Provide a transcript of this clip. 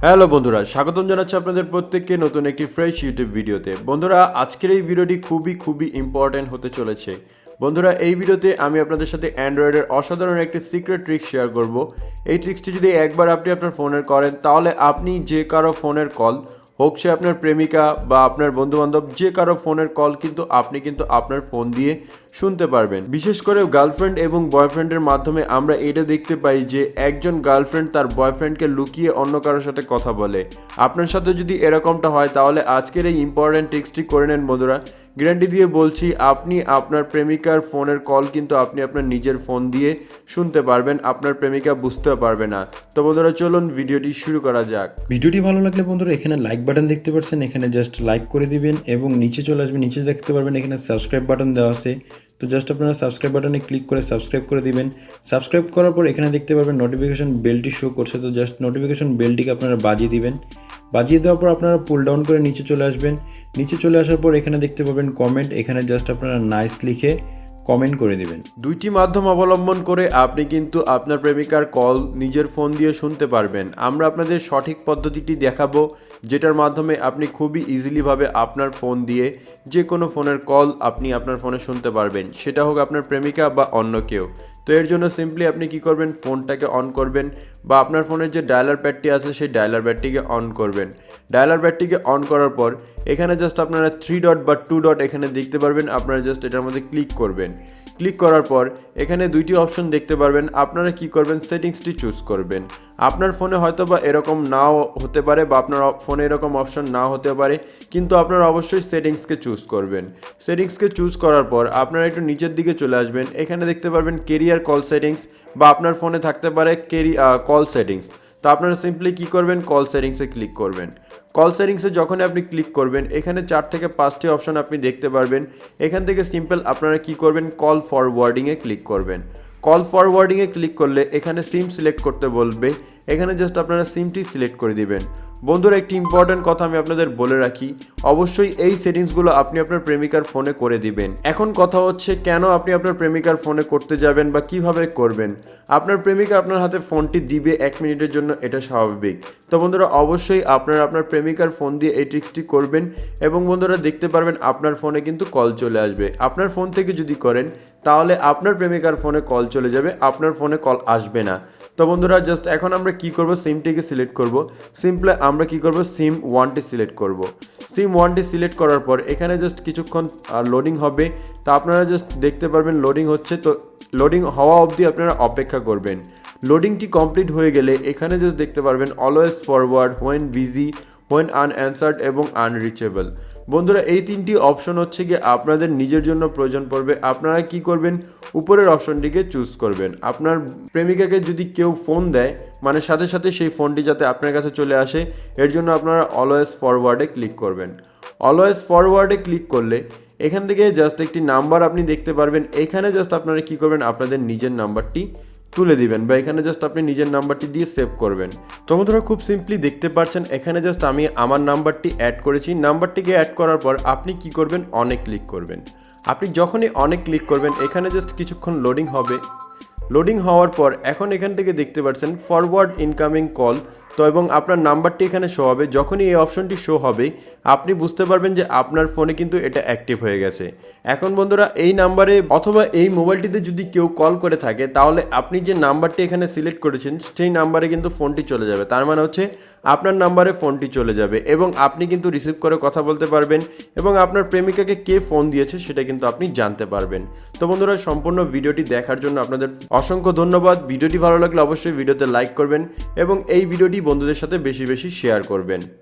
Hello বন্ধুরা, স্বাগতম জানাচ্ছি আপনাদের প্রত্যেককে নতুন একটি ফ্রেশ ইউটিউব ভিডিওতে। বন্ধুরা, আজকের এই ভিডিওটি খুবই ইম্পর্ট্যান্ট হতে চলেছে। বন্ধুরা, এই ভিডিওতে আমি আপনাদের সাথে অ্যান্ড্রয়েডের অসাধারণ একটি সিক্রেট ট্রিক শেয়ার করব। এই ট্রিক্সটি যদি একবার আপনি আপনার ফোনের করেন, তাহলে আপনি যে কারো ফোনের কল হোক, সে আপনার প্রেমিকা বা আপনার বন্ধুবান্ধব, যে কারো ফোনের কল কিন্তু আপনি আপনার ফোন দিয়ে শুনতে পারবেন। বিশেষ করে গার্লফ্রেন্ড এবং বয়ফ্রেন্ডের মাধ্যমে আমরা এটা দেখতে পাই যে একজন গার্লফ্রেন্ড তার বয়ফ্রেন্ডকে লুকিয়ে অন্য কারোর সাথে কথা বলে। আপনার সাথে যদি এরকমটা হয়, তাহলে আজকের এই ইম্পর্ট্যান্ট ট্রিক্সটি করে নেন বন্ধুরা। গ্যারান্টি দিয়ে বলছি, আপনি আপনার প্রেমিকার ফোনের কল কিন্তু আপনি আপনার নিজের ফোন দিয়ে শুনতে পারবেন, আপনার প্রেমিকা বুঝতে পারবে না। তো বন্ধুরা, চলুন ভিডিওটি শুরু করা যাক। ভিডিওটি ভালো লাগলে বন্ধুরা এখানে লাইক বাটন দেখতে পাচ্ছেন, এখানে জাস্ট লাইক করে দিবেন এবং নিচে চলে আসবেন। নিচে দেখতে পারবেন এখানে সাবস্ক্রাইব বাটন দেওয়া আছে, তো জাস্ট আপনারা সাবস্ক্রাইব বাটনে ক্লিক করে সাবস্ক্রাইব করে দিবেন। সাবস্ক্রাইব করার পর এখানে দেখতে পারবেন নোটিফিকেশন বেলটি শো করছে, তো জাস্ট নোটিফিকেশন বেলটিকে আপনারা বাজিয়ে দিবেন। বাজিয়ে দেওয়ার পর আপনারা পুল ডাউন করে নিচে চলে আসবেন। নিচে চলে আসার পর এখানে দেখতে পাবেন কমেন্ট, এখানে জাস্ট আপনারা নাইস লিখে কমেন্ট করে দিবেন। দুইটি মাধ্যম অবলম্বন করে আপনি কিন্তু আপনার প্রেমিকার কল নিজের ফোন দিয়ে শুনতে পারবেন। আমরা আপনাদের সঠিক পদ্ধতিটি দেখাবো, যেটার মাধ্যমে আপনি খুবই ইজিলিভাবে আপনার ফোন দিয়ে যে কোনো ফোনের কল আপনি আপনার ফোনে শুনতে পারবেন, সেটা হোক আপনার প্রেমিকা বা অন্য কেউ। তো এর জন্য সিম্পলি আপনি কি করবেন, ফোনটাকে অন করবেন বা আপনার ফোনের যে ডায়ালার প্যাডটি আছে সেই ডায়ালার প্যাডটিকে অন করবেন। ডায়ালার প্যাডটিকে অন করার পর এখানে জাস্ট আপনারা 3 ডট বা 2 ডট এখানে দেখতে পারবেন, আপনারা জাস্ট এটার মধ্যে ক্লিক করবেন। ক্লিক করার পর এখানে দুইটি অপশন দেখতে পারবেন, আপনারা কি করবেন, সেটিংসটি চুজ করবেন। আপনার ফোনে হয়তো বা এরকম নাও হতে পারে বা আপনার ফোনে এরকম অপশন নাও হতে পারে, কিন্তু আপনারা অবশ্যই সেটিংসকে চুজ করবেন। সেটিংসকে চুজ করার পর আপনারা একটু নিচের দিকে চলে আসবেন, এখানে দেখতে পারবেন কেরিয়ার কল সেটিংস, বা আপনার ফোনে থাকতে পারে কল সেটিংস। তো আপনারা সিম্পলি কি করবেন, কল সেটিংসে ক্লিক করবেন। কল সেটিংসে যখনই আপনি ক্লিক করবেন, এখানে 4 থেকে 5টি অপশন আপনি দেখতে পারবেন। এখান থেকে সিম্পল আপনারা কি করবেন, কল ফরওয়ার্ডিংয়ে ক্লিক করবেন। কল ফরওয়ার্ডিংয়ে ক্লিক করলে এখানে সিম সিলেক্ট করতে বলবে, এখানে জাস্ট আপনারা সিমটি সিলেক্ট করে দিবেন। বন্ধুরা, একটি ইম্পর্ট্যান্ট কথা আমি আপনাদের বলে রাখি, অবশ্যই এই সেটিংসগুলো আপনি আপনার প্রেমিকার ফোনে করে দিবেন। এখন কথা হচ্ছে, কেন আপনি আপনার প্রেমিকার ফোনে করতে যাবেন বা কিভাবে করবেন। আপনার প্রেমিকা আপনার হাতে ফোনটি দিবে 1 মিনিটের জন্য, এটা স্বাভাবিক। তো বন্ধুরা, অবশ্যই আপনারা আপনার প্রেমিকার ফোন দিয়ে এই ট্রিক্সটি করবেন এবং বন্ধুরা দেখতে পারবেন আপনার ফোনে কিন্তু কল চলে আসবে। আপনার ফোন থেকে যদি করেন, তাহলে আপনার প্রেমিকার ফোনে কল চলে যাবে, আপনার ফোনে কল আসবে না। তো বন্ধুরা, জাস্ট এখন আমরা কি করব, সিমটিকে সিলেক্ট করব। সিম্পলি আমরা কি করব, সিম 1টি সিলেক্ট করব। সিম 1টি সিলেক্ট করার পর এখানে জাস্ট কিছুক্ষণ লোডিং হবে, তা আপনারা জাস্ট দেখতে পারবেন লোডিং হচ্ছে। তো লোডিং হওয়া অবধি আপনারা অপেক্ষা করবেন। লোডিংটি কমপ্লিট হয়ে গেলে এখানে জাস্ট দেখতে পারবেন always forward, when busy, when unanswered এবং আনরিচেবল। বন্ধুরা, এই 3টি অপশন হচ্ছে গিয়ে আপনাদের নিজের জন্য প্রয়োজন পড়বে। আপনারা কি করবেন, উপরের অপশনটিকে চুজ করবেন। আপনার প্রেমিকাকে যদি কেউ ফোন দেয়, মানে সাথে সাথে সেই ফোনটি যাতে আপনার কাছে চলে আসে, এর জন্য আপনারা অলওয়েজ ফরওয়ার্ডে ক্লিক করবেন। অলওয়েজ ফরওয়ার্ডে ক্লিক করলে এখান থেকে জাস্ট একটি নাম্বার আপনি দেখতে পারবেন, এখানে জাস্ট আপনারা কি করবেন, আপনাদের নিজের নাম্বারটি তুলে দিবেন বা এখানে জাস্ট আপনি নিজের নাম্বারটি দিয়ে সেভ করবেন। তো বন্ধুরা, খুব সিম্পলি দেখতে পাচ্ছেন এখানে জাস্ট আমি আমার নাম্বারটি অ্যাড করেছি। নাম্বারটিকে অ্যাড করার পর আপনি কি করবেন, অনেক ক্লিক করবেন। আপনি যখনই অনেক ক্লিক করবেন, এখানে জাস্ট কিছুক্ষণ লোডিং হবে। লোডিং হওয়ার পর এখন এখান থেকে দেখতে পাচ্ছেন ফরওয়ার্ড ইনকামিং কল, তো এবং আপনার নাম্বারটি এখানে শো হবে। যখনই এই অপশনটি শো হবে, আপনি বুঝতে পারবেন যে আপনার ফোনে কিন্তু এটা অ্যাক্টিভ হয়ে গেছে। এখন বন্ধুরা, এই নাম্বারে অথবা এই মোবাইলটিতে যদি কেউ কল করে থাকে, তাহলে আপনি যে নাম্বারটি এখানে সিলেক্ট করেছেন সেই নাম্বারে কিন্তু ফোনটি চলে যাবে। তার মানে হচ্ছে আপনার নাম্বারে ফোনটি চলে যাবে এবং আপনি কিন্তু রিসিভ করে কথা বলতে পারবেন এবং আপনার প্রেমিকাকে কে ফোন দিয়েছে সেটা কিন্তু আপনি জানতে পারবেন। তো বন্ধুরা, সম্পূর্ণ ভিডিওটি দেখার জন্য আপনাদের অসংখ্য ধন্যবাদ। ভিডিওটি ভালো লাগলে অবশ্যই ভিডিওতে লাইক করবেন এবং এই ভিডিওটি বন্ধুদের সাথে বেশি শেয়ার করবেন।